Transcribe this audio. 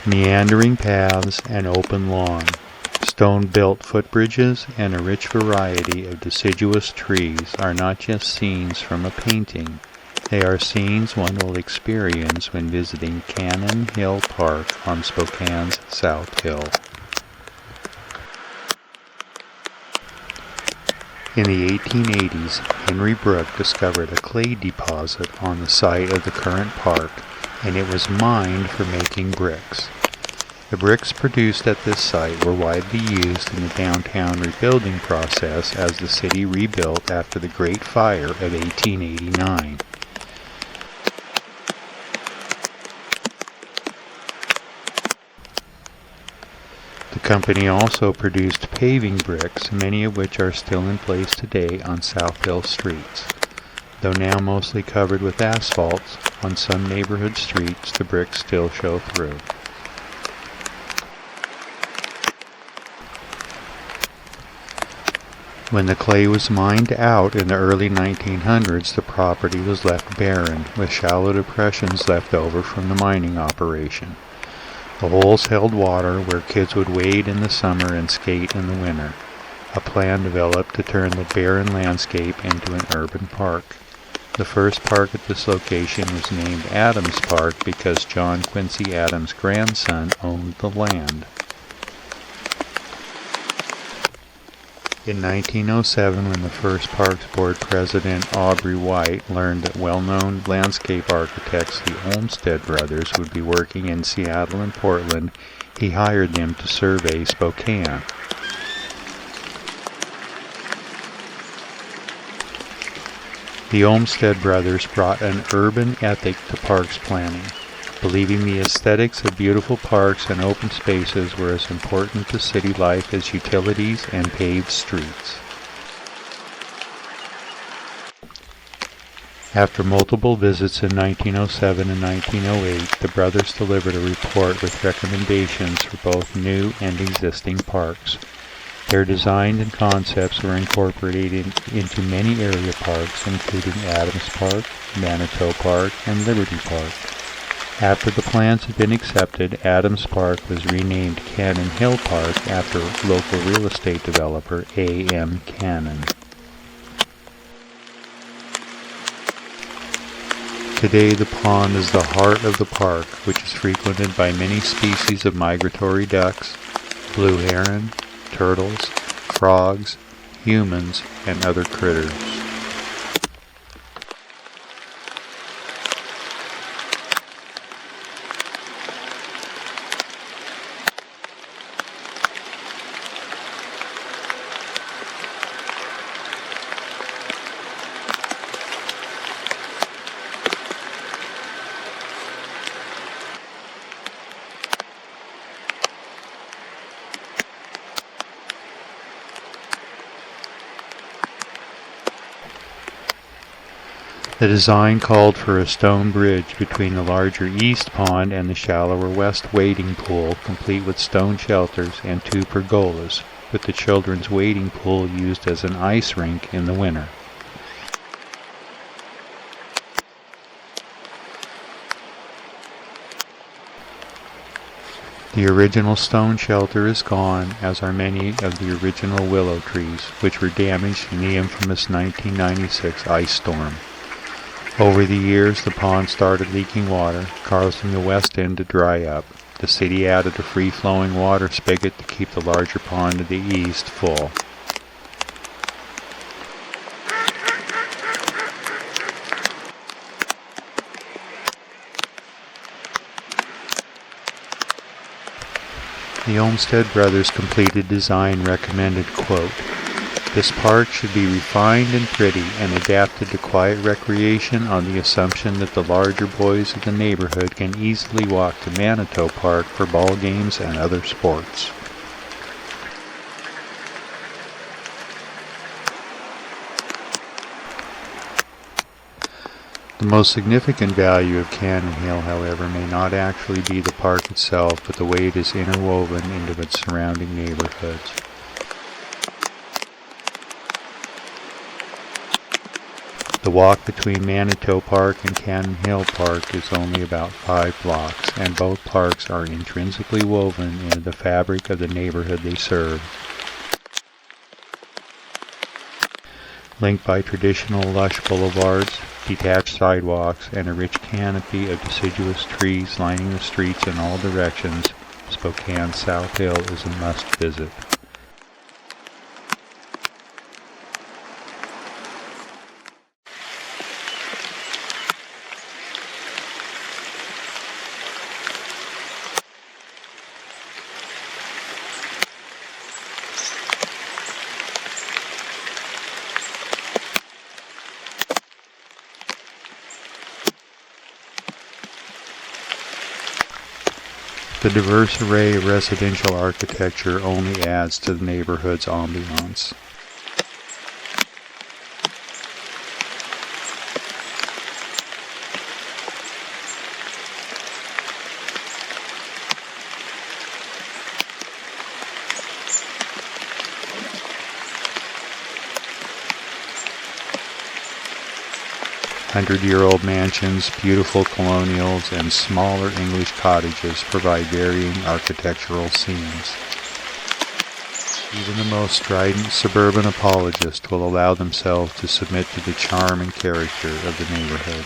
Meandering paths and open lawn, stone-built footbridges, and a rich variety of deciduous trees are not just scenes from a painting. They are scenes one will experience when visiting Canon Hill Park on Spokane's South Hill. In the 1880s, Henry Brooke discovered a clay deposit on the site of the current park, and it was mined for making bricks. The bricks produced at this site were widely used in the downtown rebuilding process as the city rebuilt after the Great Fire of 1889. The company also produced paving bricks, many of which are still in place today on South Hill streets. Though now mostly covered with asphalt, on some neighborhood streets the bricks still show through. When the clay was mined out in the early 1900s, the property was left barren, with shallow depressions left over from the mining operation. The holes held water where kids would wade in the summer and skate in the winter. A plan developed to turn the barren landscape into an urban park. The first park at this location was named Adams Park because John Quincy Adams' grandson owned the land. In 1907, when the first Parks Board president, Aubrey White, learned that well-known landscape architects, the Olmsted brothers, would be working in Seattle and Portland, he hired them to survey Spokane. The Olmsted brothers brought an urban ethic to parks planning, believing the aesthetics of beautiful parks and open spaces were as important to city life as utilities and paved streets. After multiple visits in 1907 and 1908, the brothers delivered a report with recommendations for both new and existing parks. Their designs and concepts were incorporated into many area parks, including Adams Park, Manitou Park, and Liberty Park. After the plans had been accepted, Adams Park was renamed Canon Hill Park after local real estate developer A.M. Canon. Today the pond is the heart of the park, which is frequented by many species of migratory ducks, blue heron, turtles, frogs, humans, and other critters. The design called for a stone bridge between the larger east pond and the shallower west wading pool, complete with stone shelters and 2 pergolas, with the children's wading pool used as an ice rink in the winter. The original stone shelter is gone, as are many of the original willow trees, which were damaged in the infamous 1996 ice storm. Over the years, the pond started leaking water, causing the west end to dry up. The city added a free-flowing water spigot to keep the larger pond to the east full. The Olmsted brothers' completed design recommended, quote, "This park should be refined and pretty and adapted to quiet recreation on the assumption that the larger boys of the neighborhood can easily walk to Manitou Park for ball games and other sports." The most significant value of Canon Hill, however, may not actually be the park itself, but the way it is interwoven into its surrounding neighborhoods. The walk between Manitou Park and Cannon Hill Park is only about 5 blocks, and both parks are intrinsically woven into the fabric of the neighborhood they serve. Linked by traditional lush boulevards, detached sidewalks, and a rich canopy of deciduous trees lining the streets in all directions, Spokane's South Hill is a must-visit. The diverse array of residential architecture only adds to the neighborhood's ambiance. Hundred-year-old mansions, beautiful colonials, and smaller English cottages provide varying architectural scenes. Even the most strident suburban apologist will allow themselves to submit to the charm and character of the neighborhood.